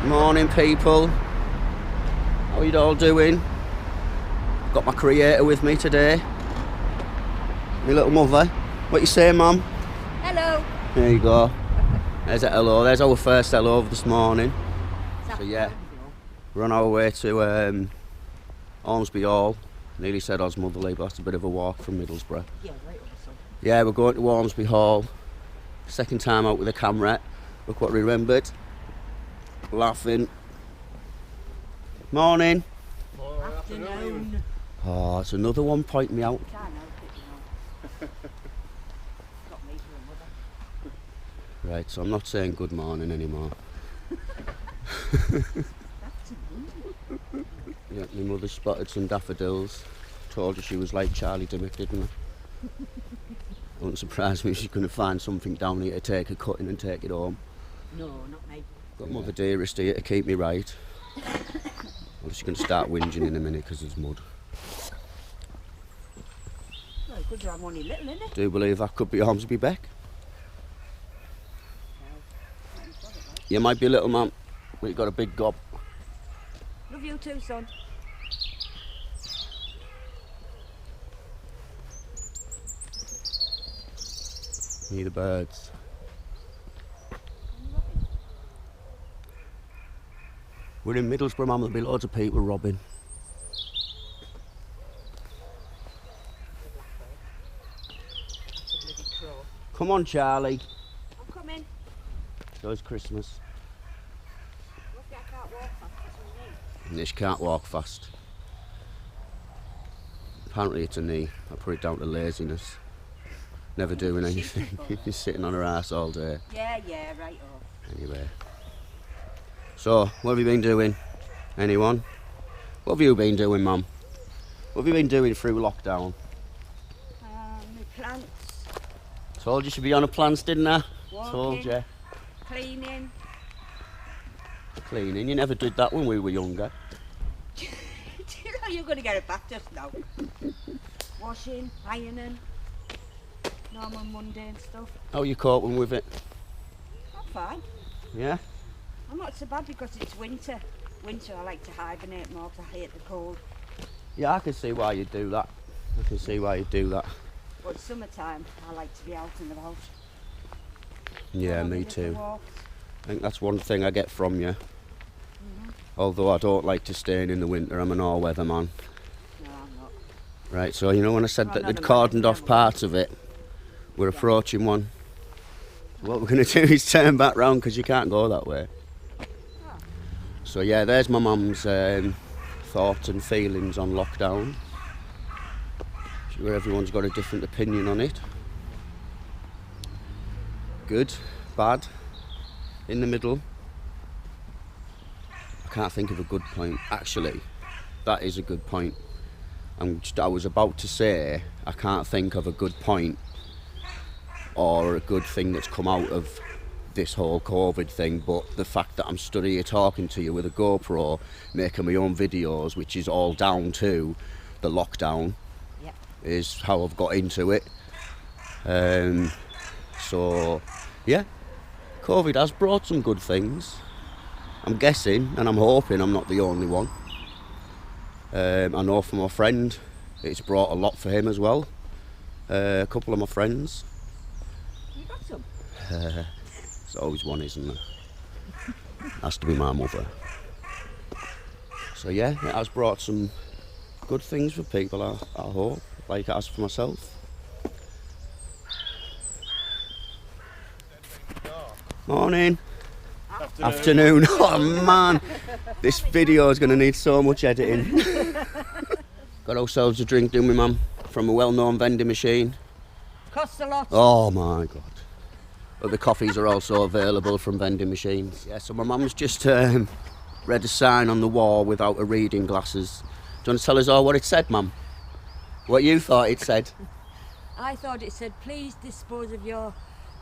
Morning, people. How are you all doing? Got my creator with me today. My little mother. What you saying, Mum? Hello. There you go. There's a hello. There's our first hello of this morning. So yeah, we're on our way to Ormsby Hall. Nearly said Osmotherley, but that's a bit of a walk from Middlesbrough. Yeah, right also. Yeah, we're going to Ormsby Hall. Second time out with a camera. Look what we remembered. Laughing. Morning. Afternoon. Oh, it's another one pointing me out. Can't help it, you know. Got me for a mother. Right, so I'm not saying good morning anymore. Yeah, my mother spotted some daffodils. Told her she was like Charlie Dimmock, didn't I? Wouldn't surprise me if she's going to find something down here to take a cutting and take it home. No, not me. Got Mother Dearest here to keep me right. Well, she's going to start whinging in a minute because there's mud. Well, good to have only little, isn't it? Do you believe that could be Ormsby Beck? You might be a little man, but you've got a big gob. Love you too, son. Me the birds. We're in Middlesbrough, Mum. There'll be loads of people robbing. It's a bloody crow. Come on, Charlie. I'm coming. So it's Christmas. Look, I can't walk fast. That's what I mean. Nish can't walk fast. Apparently it's a knee. I put it down to laziness. Never doing anything. Just sitting on her ass all day. Yeah, right off. Anyway. So, what have you been doing? Anyone? What have you been doing, Mum? What have you been doing through lockdown? My plants, Told you she'd be on her plants, didn't I? walking, Told you. cleaning. Cleaning. You never did that when we were younger. Do you know you're going to get it back just now? Washing, ironing, normal mundane stuff. How are you coping with it? I'm fine. Yeah? I'm not so bad because it's winter. Winter I like to hibernate more because I hate the cold. Yeah, I can see why you do that. I can see why you do that. But summertime I like to be out and about. Yeah, Go on me little too. walks. I think that's one thing I get from you. Although I don't like to stay in the winter, I'm an all-weather man. No, I'm not. Right, so you know when I said I'm that not they'd a man, cordoned off never. parts of it, we're approaching one. So what we're going to do is turn back round because you can't go that way. Oh. So yeah, there's my mum's thoughts and feelings on lockdown. Sure, everyone's got a different opinion on it. Good, bad, in the middle. I can't think of a good point. Actually, that is a good point. I was about to say I can't think of a good point or a good thing that's come out of this whole COVID thing, but the fact that I'm stood here talking to you with a GoPro, making my own videos, which is all down to the lockdown, Yep. is how I've got into it. So, yeah, COVID has brought some good things. I'm guessing, and I'm hoping I'm not the only one. I know from my friend, it's brought a lot for him as well. A couple of my friends. You got some? There's always one, isn't there? Has to be my mother. So yeah, it has brought some good things for people, I hope, like it has for myself. Morning. Afternoon. Oh man, this video is going to need so much editing. Got ourselves a drink, didn't we, Mum? From a well-known vending machine. Costs a lot. Oh my God. But the coffees are also available from vending machines. Yeah, so my mum's just read a sign on the wall without her reading glasses. Do you want to tell us all what it said, Mum? What you thought it said? I thought it said, please dispose of your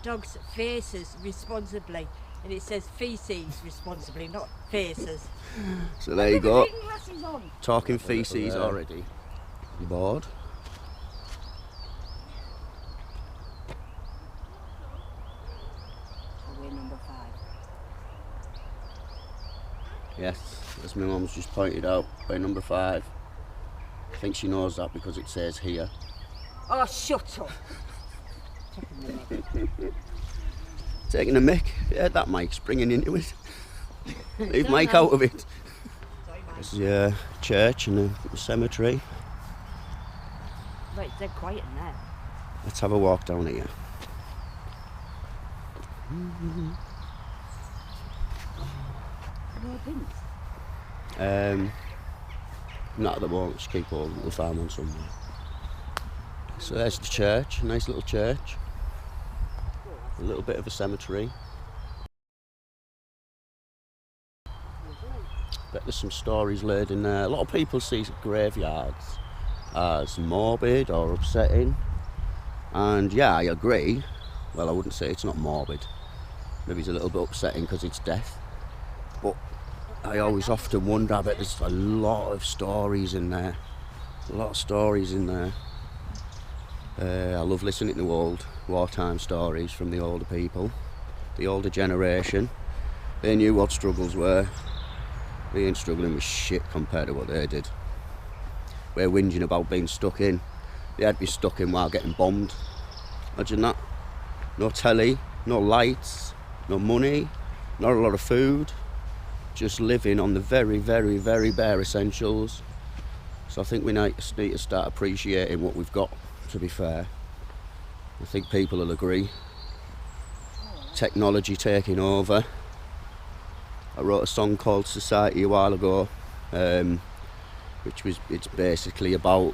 dog's faces responsibly. And it says feces responsibly, not faces. So there you go. Reading glasses on. Talking feces already. You bored? We're number 5. Yes, as my mum's just pointed out, by number 5. I think she knows that because it says here. Oh, shut up. Taking a mick? Yeah, that Mike's bringing into it. Leave Don't Mike know. out of it. Sorry, Mike. There's a church and a cemetery. Right, it's dead quiet in there. Let's have a walk down here. No pins. Not at the moment, just keep on the farm on somewhere. So there's the church, a nice little church. A little bit of a cemetery. Bet there's some stories laid in there. A lot of people see graveyards as morbid or upsetting. And yeah, I agree. Well, I wouldn't say it's not morbid. Maybe it's a little bit upsetting because it's death. But I always often wonder, I bet there's a lot of stories in there. A lot of stories in there. I love listening to old wartime stories from the older people, the older generation. They knew what struggles were. We ain't struggling with shit compared to what they did. We're whinging about being stuck in. They had to be stuck in while getting bombed. Imagine that. No telly, no lights, no money, not a lot of food. Just living on the very, very, very bare essentials. So I think we need to start appreciating what we've got, to be fair. I think people will agree. Technology taking over. I wrote a song called Society a while ago, it's basically about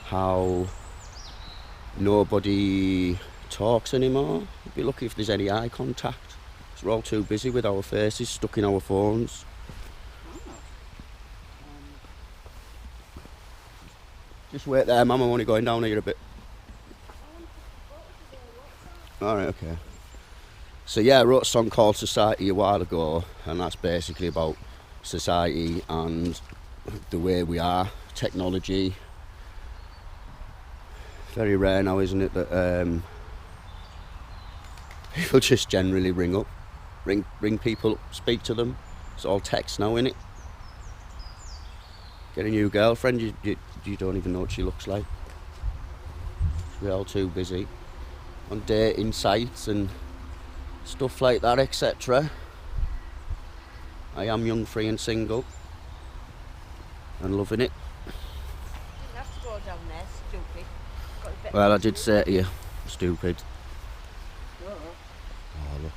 how nobody talks anymore. I'd be lucky if there's any eye contact. We're all too busy with our faces stuck in our phones. Just wait there, Mum, I'm only going down here a bit. Alright, okay. So yeah, I wrote a song called Society a while ago, and that's basically about society and the way we are, technology. Very rare now, isn't it, that people just generally ring up. Ring people up, speak to them. It's all text now, innit? Get a new girlfriend, you don't even know what she looks like. We're all too busy on dating sites and stuff like that, etc. I am young, free and single and loving it. You didn't have to go down there, stupid. Got a bit Well, I did say to you, stupid. Oh, look.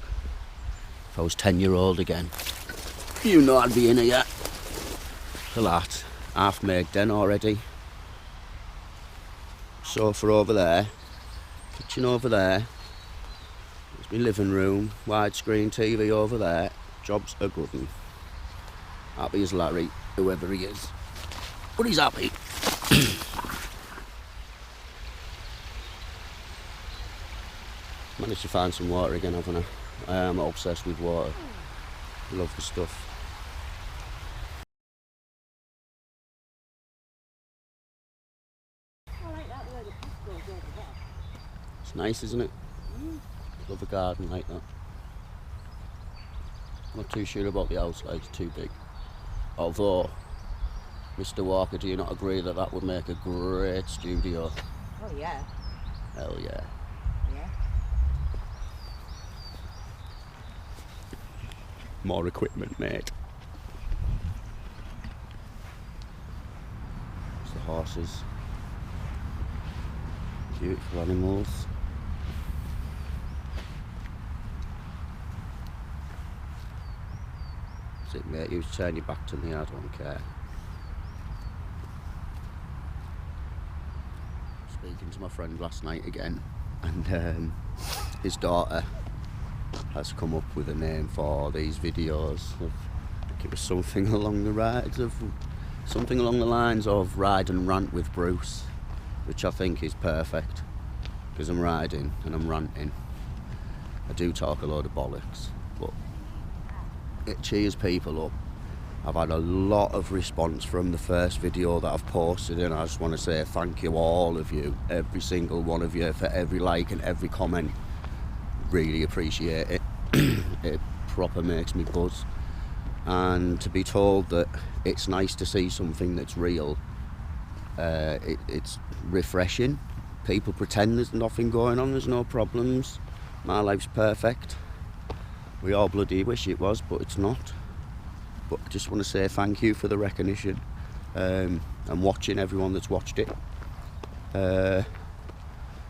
If I was 10-year-old again, you know I'd be in here. Look at that. Half made den already. Sofa over there. Kitchen over there. There's my living room. Widescreen TV over there. Job's a good one. Happy as Larry, whoever he is. But he's happy. Managed to find some water again, haven't I? I am obsessed with water. Love the stuff. I like that where the path goes over there. It's nice, isn't it? Love a garden like that. Not too sure about the outside, it's too big. Although, Mr. Walker, do you not agree that that would make a great studio? Oh yeah. Hell yeah. Yeah. More equipment, mate. It's the horses. Beautiful animals. That's it, mate. You turn your back to me, I don't care. Speaking to my friend last night again, and his daughter has come up with a name for these videos. I think it was something along the lines of Ride and Rant with Bruce, which I think is perfect because I'm riding and I'm ranting. I do talk a load of bollocks, but it cheers people up. I've had a lot of response from the first video that I've posted, and I just want to say thank you, all of you, every single one of you, for every like and every comment. Really appreciate it. It proper makes me buzz. and to be told that it's nice to see something that's real, it's refreshing. People pretend there's nothing going on, there's no problems, my life's perfect. We all bloody wish it was, but it's not. But I just want to say thank you for the recognition, and watching everyone that's watched it.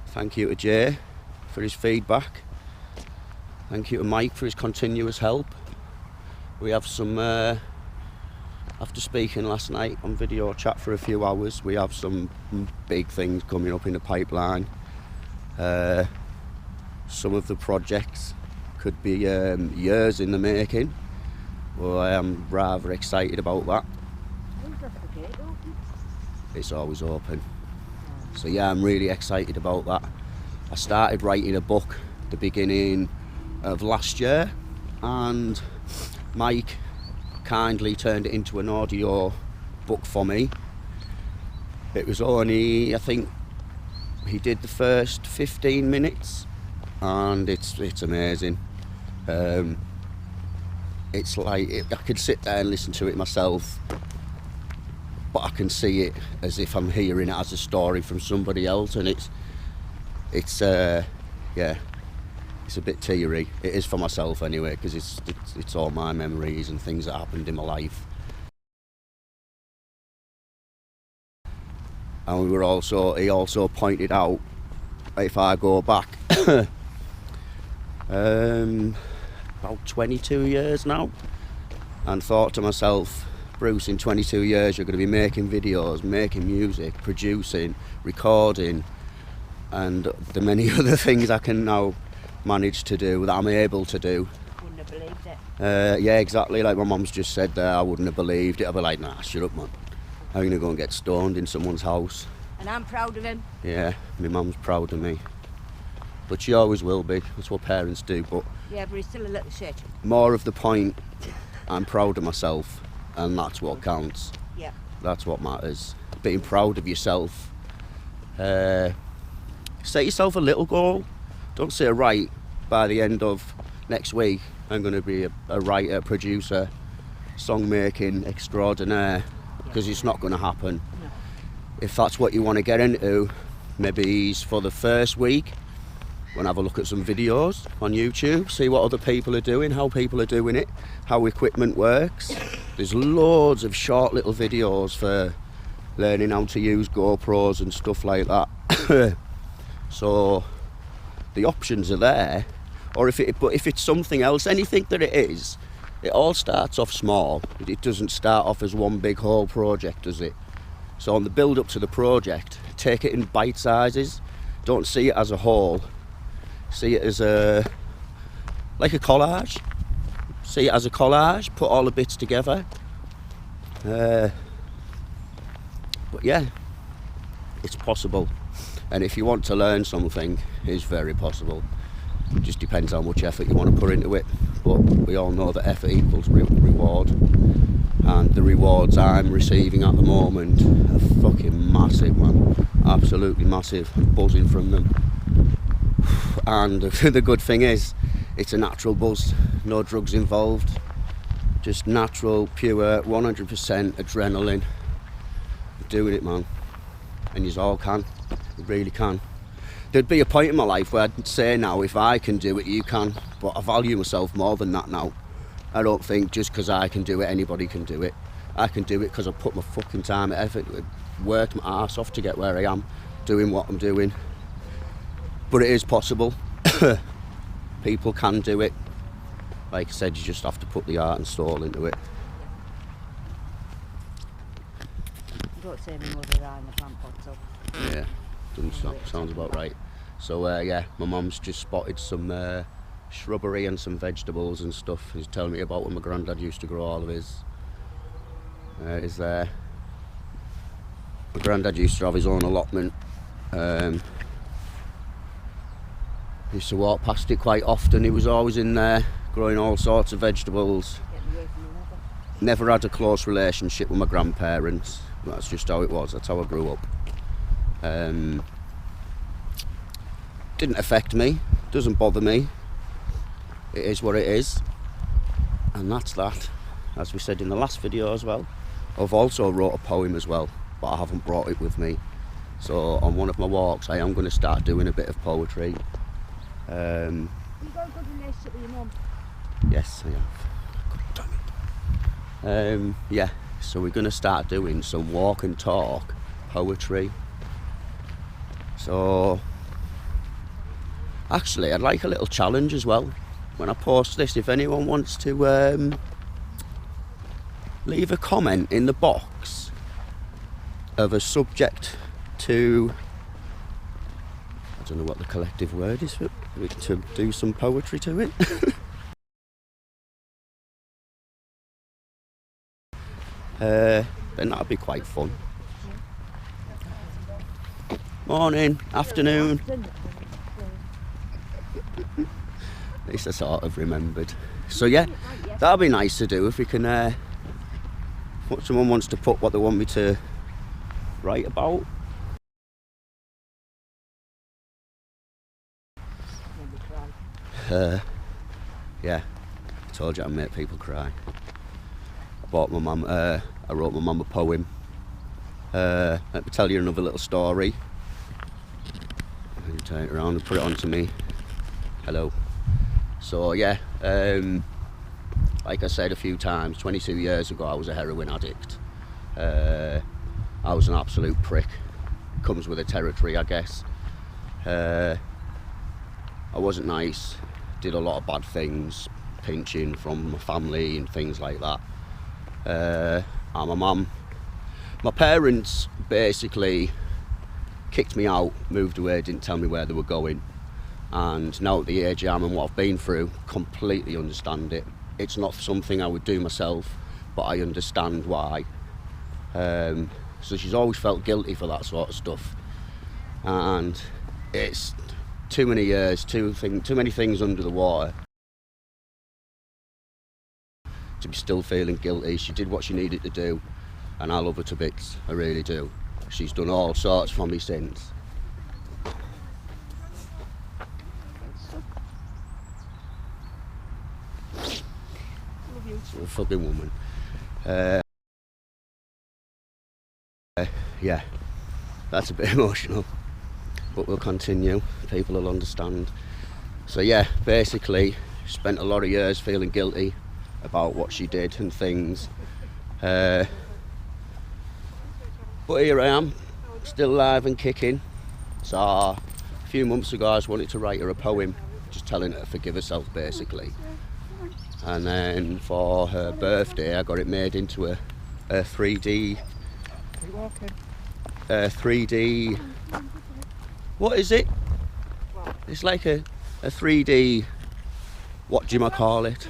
Thank you to Jay for his feedback. Thank you to Mike for his continuous help. We have some, after speaking last night on video chat for a few hours, we have some big things coming up in the pipeline. Some of the projects could be years in the making. Well, I am rather excited about that. It's always open. So yeah, I'm really excited about that. I started writing a book at the beginning of last year, and Mike kindly turned it into an audio book for me. It was only, I think, he did the first 15 minutes, and it's amazing. It's like, I could sit there and listen to it myself, but I can see it as if I'm hearing it as a story from somebody else, and it's yeah, it's a bit teary. It is for myself anyway, because it's all my memories and things that happened in my life. And he also pointed out, if I go back about 22 years now, and thought to myself, Bruce, in 22 years you're going to be making videos, making music, producing, recording, and the many other things I can now manage to do, that I'm able to do. Wouldn't have believed it. Yeah, exactly, like my mum's just said there, I wouldn't have believed it. I'd be like, nah, shut up, man. I'm going to go and get stoned in someone's house. And I'm proud of him. Yeah, my mum's proud of me. But she always will be, that's what parents do. But Yeah, but he's still a little shit. more of the point, I'm proud of myself, and that's what counts. Yeah. That's what matters. Being proud of yourself. Set yourself a little goal. Don't say, right, by the end of next week I'm going to be a writer, producer, song making extraordinaire, because it's not going to happen. No. If that's what you want to get into, maybe for the first week, we'll have a look at some videos on YouTube, see what other people are doing, how people are doing it, how equipment works. There's loads of short little videos for learning how to use GoPros and stuff like that. So the options are there. Or if it's something else, anything that it is, it all starts off small. It doesn't start off as one big whole project, does it? So on the build up to the project, take it in bite sizes. Don't see it as a whole. See it as like a collage. See it as a collage, put all the bits together. But yeah, it's possible. And if you want to learn something, it's very possible. It just depends how much effort you want to put into it. But we all know that effort equals reward. And the rewards I'm receiving at the moment are fucking massive, man. Absolutely massive. I'm buzzing from them. And the good thing is, it's a natural buzz. No drugs involved. Just natural, pure, 100% adrenaline. Doing it, man. And you all can. You really can. There'd be a point in my life where I'd say now, if I can do it, you can. But I value myself more than that now. I don't think just because I can do it, anybody can do it. I can do it because I put my fucking time and effort, worked my arse off to get where I am, doing what I'm doing. But it is possible. People can do it. Like I said, you just have to put the heart and soul into it. Don't say any more than that in the plant pots up. Yeah, sounds about right. So yeah, my mum's just spotted some shrubbery and some vegetables and stuff. He's telling me about when my granddad used to grow all of his. Is there? My granddad used to have his own allotment. He used to walk past it quite often. He was always in there growing all sorts of vegetables. Getting away from the weather. Never had a close relationship with my grandparents. That's just how it was. That's how I grew up. Didn't affect me. Doesn't bother me. It is what it is. And that's that. as we said in the last video as well, I've also wrote a poem as well, but I haven't brought it with me. So on one of my walks I am going to start doing a bit of poetry. You got a good relationship with your mum? Yes, I have. God damn it. Yeah, so we're going to start doing some walk and talk poetry. So actually I'd like a little challenge as well when I post this. If anyone wants to leave a comment in the box of a subject to, I don't know what the collective word is for, to do some poetry to it. Then that'd be quite fun. Morning, afternoon. At least I sort of remembered. So yeah, that'd be nice to do if we can. What someone wants to put what they want me to write about. Yeah, I told you I'd make people cry. I bought my mum. I wrote my mum a poem. Let me tell you another little story. You turn it around and put it onto me. Hello. So yeah, like I said a few times, 22 years ago I was a heroin addict. I was an absolute prick. Comes with the territory, I guess. I wasn't nice, did a lot of bad things, pinching from my family and things like that. And my mum, my parents basically kicked me out, moved away, didn't tell me where they were going. And now at the age I am and what I've been through, completely understand it. It's not something I would do myself, but I understand why. So she's always felt guilty for that sort of stuff. And it's too many years, too many things under the water to be still feeling guilty. She did what she needed to do, and I love her to bits, I really do. She's done all sorts for me since. She's a fucking woman. Yeah, that's a bit emotional, but we'll continue. People will understand. So yeah, basically, spent a lot of years feeling guilty about what she did and things. But here I am, still alive and kicking. So a few months ago I just wanted to write her a poem, just telling her to forgive herself basically. And then for her birthday I got it made into a 3D, what is it? It's like a 3D, what do you call it?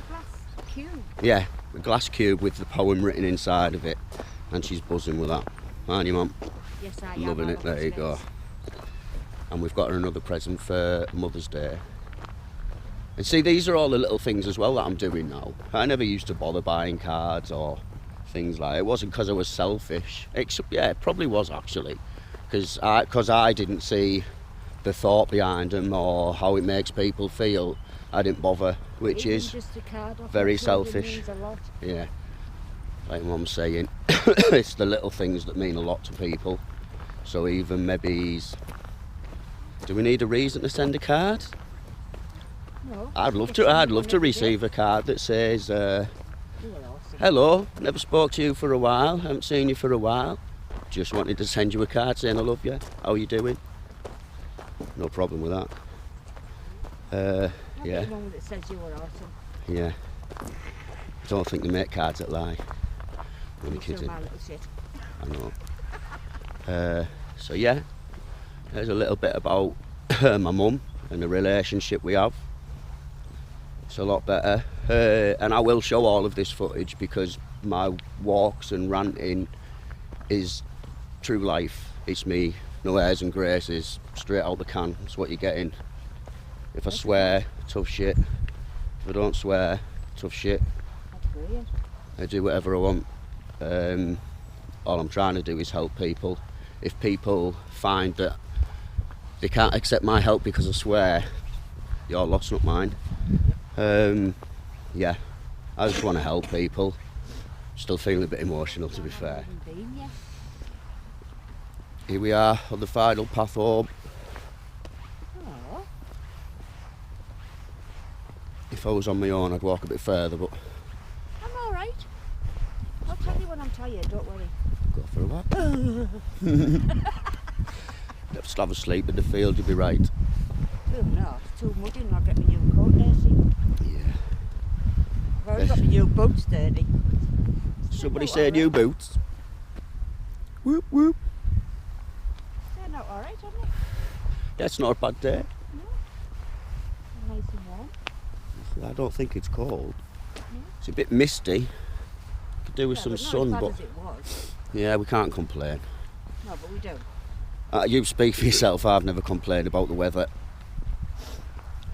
Cube. Yeah, a glass cube with the poem written inside of it, and she's buzzing with that. Aren't you, Mum? Yes, I am. Loving it, there you go. And we've got her another present for Mother's Day. And see, these are all the little things as well that I'm doing now. I never used to bother buying cards or things like that. It wasn't because I was selfish. Yeah, it probably was actually. Because I didn't see the thought behind them or how it makes people feel. I didn't bother, which Even is just a card off very your children selfish. means a lot. Yeah, like Mum's saying, it's the little things that mean a lot to people. So even maybe, do we need a reason to send a card? No. I'd love If to. I'd someone love to every receive day. a card that says, You are awesome. "Hello, never spoke to you for a while. Haven't seen you for a while. Just wanted to send you a card saying I love you. How are you doing?" No problem with that. I Yeah, get one that says you are awesome. yeah. I don't think they make cards that lie. I'm only You're still kidding. my little shit. I know. So yeah, there's a little bit about my mum and the relationship we have. It's a lot better, and I will show all of this footage because my walks and ranting is true life. It's me, no airs and graces, straight out the can. That's what you're getting. If I swear, tough shit. If I don't swear, tough shit. That's brilliant. I do whatever I want. All I'm trying to do is help people. If people find that they can't accept my help because I swear, your loss, not mine. Yeah, I just want to help people. Still feeling a bit emotional, to be fair. Haven't been yet. Here we are on the final path home. Oh, If I was on my own, I'd walk a bit further, but I'm all right. I'll tell you when I'm tired. Don't worry. go for a walk. Just have a sleep in the field, you'll be right. Oh no, it's too muddy and I'll get my new coat dirty. Yeah. I've already got my new boots dirty. Somebody say new boots. Whoop whoop. They're not all right, aren't they? That's not a bad day. No. Nice and warm. I don't think it's cold. No. It's a bit misty. Could do with some Not sun, as bad but as it was. yeah, we can't complain. No, but we do. You speak for yourself. I've never complained about the weather.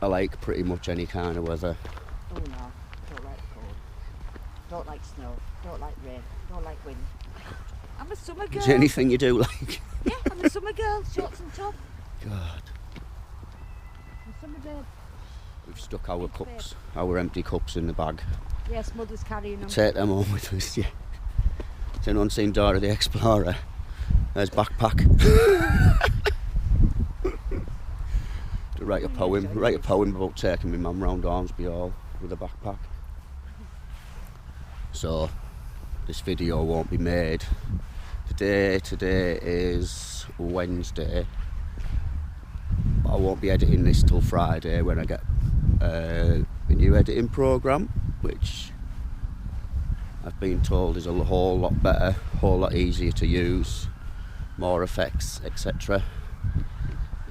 I like pretty much any kind of weather. Oh no, don't like cold. Don't like snow. Don't like rain. Don't like wind. I'm a summer girl. Is there anything you do like? Yeah, I'm a summer girl. Shorts and top. God. I'm a summer babe. We've stuck our Thanks, cups, our empty cups in the bag. Yes, mother's carrying them. Take them home with us, yeah. Has anyone seen Dora the Explorer? There's backpack. To write a poem about taking my mum round Ormsby Hall with a backpack. So, this video won't be made. Today is Wednesday. But I won't be editing this till Friday when I get a new editing programme, which I've been told is a whole lot better, whole lot easier to use, more effects, etc.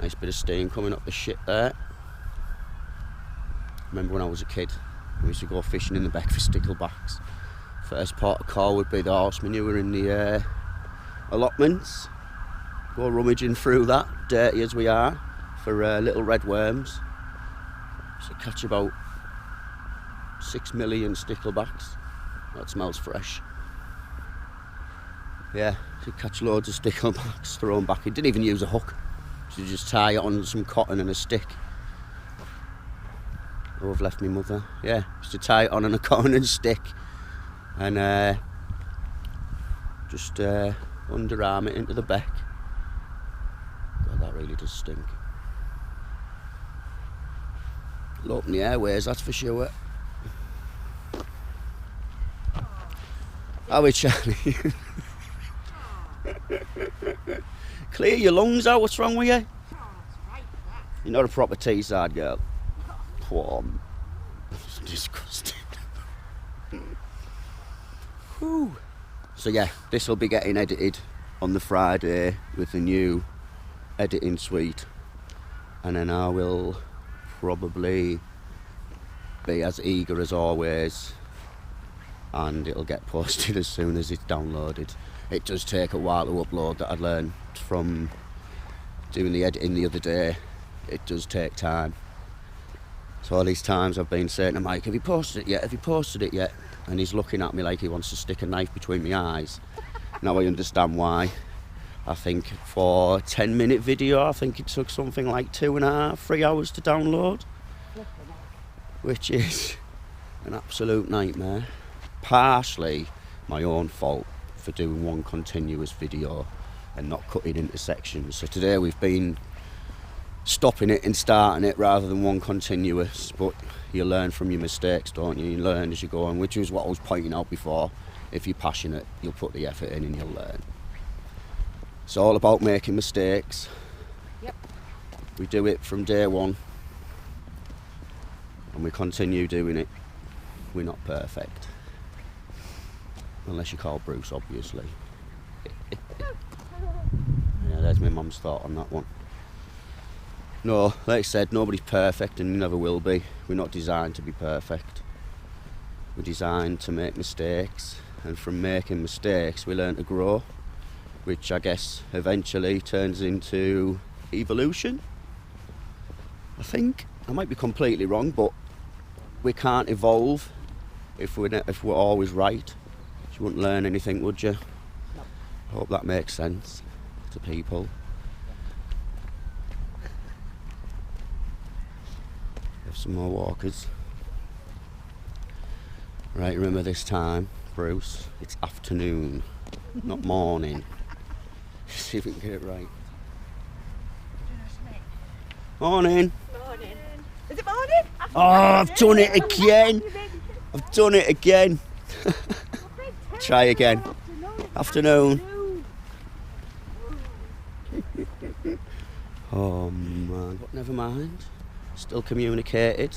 Nice bit of steam coming up the shit there. Remember when I was a kid, we used to go fishing in the beck for sticklebacks. First port of call would be the horse manure in the allotments. Go rummaging through that, dirty as we are, for little red worms. So catch about 6 million sticklebacks. That smells fresh. Yeah, so catch loads of sticklebacks, throw them back in. Didn't even use a hook. So just tie it on some cotton and a stick. Oh, I've left my mother. Yeah, just to tie it on a cotton and stick. And just underarm it into the beck. God, that really does stink. It'll open the airways, that's for sure. How are we, Charlie? Clear your lungs out, what's wrong with you? You're not a proper Teesside girl. Poor. It's disgusting. Whew. So yeah, this will be getting edited on the Friday with the new editing suite, and then I will probably be as eager as always, and it'll get posted as soon as it's downloaded. It does take a while to upload, that I learned from doing the editing the other day. It does take time. So all these times I've been saying to Mike, have you posted it yet? Have you posted it yet? And he's looking at me like he wants to stick a knife between my eyes. Now I understand why. I think for a 10-minute video, I think it took something like 2.5, 3 hours to download, which is an absolute nightmare. Partially my own fault for doing one continuous video and not cutting into sections. So today we've been stopping it and starting it rather than one continuous, but you learn from your mistakes, don't you? You learn as you go on, which is what I was pointing out before. If you're passionate, you'll put the effort in and you'll learn. It's all about making mistakes. Yep. We do it from day one and we continue doing it. We're not perfect. Unless you call Bruce, obviously. Yeah, there's my mum's thought on that one. No, like I said, nobody's perfect and never will be. We're not designed to be perfect. We're designed to make mistakes, and from making mistakes we learn to grow, which I guess eventually turns into evolution. I think. I might be completely wrong, but we can't evolve if we're always right. You wouldn't learn anything, would you? No. I hope that makes sense to people. Have some more walkers. Right, remember this time, Bruce. It's afternoon, not morning. See if we can get it right. Morning. Morning. Is it morning? Oh, I've done it again. I've done it again. Try again. Afternoon. Oh man, but never mind. Still communicated.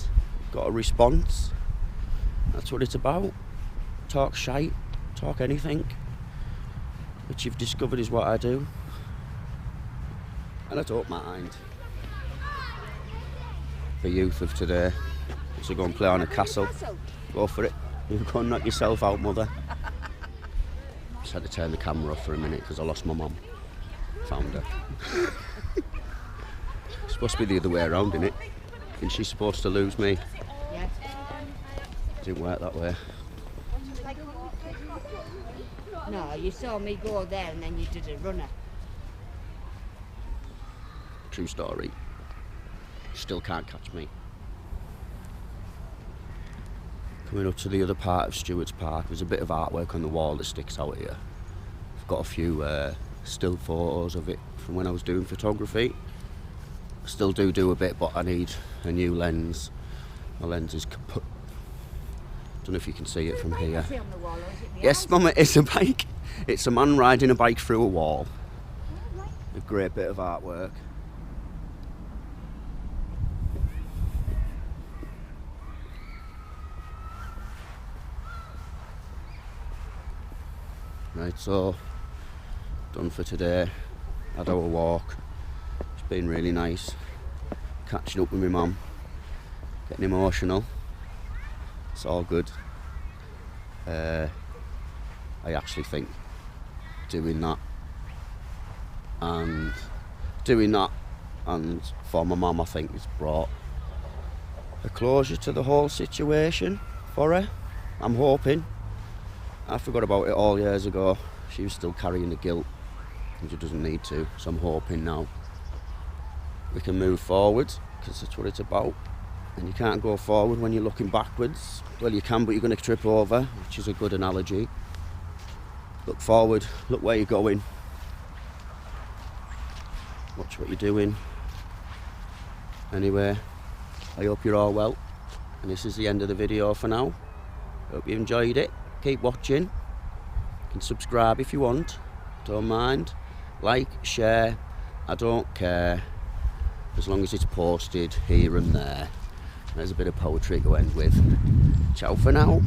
Got a response. That's what it's about. Talk shite. Talk anything. Which you've discovered is what I do. And I don't mind. The youth of today. So go and play on a castle. Go for it. You go and knock yourself out, mother. Just had to turn the camera off for a minute because I lost my mum. Found her. It's supposed to be the other way around, isn't it? And she's supposed to lose me. Yeah. Didn't work that way. No, you saw me go there and then you did a runner. True story. Still can't catch me. Coming up to the other part of Stewart's Park, there's a bit of artwork on the wall that sticks out here. I've got a few still photos of it from when I was doing photography. I still do a bit, but I need a new lens. My lens is kaput. Don't know if you can see it from here. Yes, Mum, it is a bike. It's a man riding a bike through a wall. A great bit of artwork. Right, so done for today. Had our walk. It's been really nice. Catching up with my mum. Getting emotional. It's all good. I actually think doing that and for my mum, I think it's brought a closure to the whole situation for her. I'm hoping. I forgot about it all years ago. She was still carrying the guilt and she doesn't need to, so I'm hoping now we can move forward because that's what it's about. And you can't go forward when you're looking backwards. Well, you can, but you're going to trip over, which is a good analogy. Look forward, look where you're going. Watch what you're doing. Anyway, I hope you're all well. And this is the end of the video for now. Hope you enjoyed it. Keep watching. You can subscribe if you want. Don't mind. Like, share. I don't care. As long as it's posted here and there. There's a bit of poetry to end with. Ciao for now.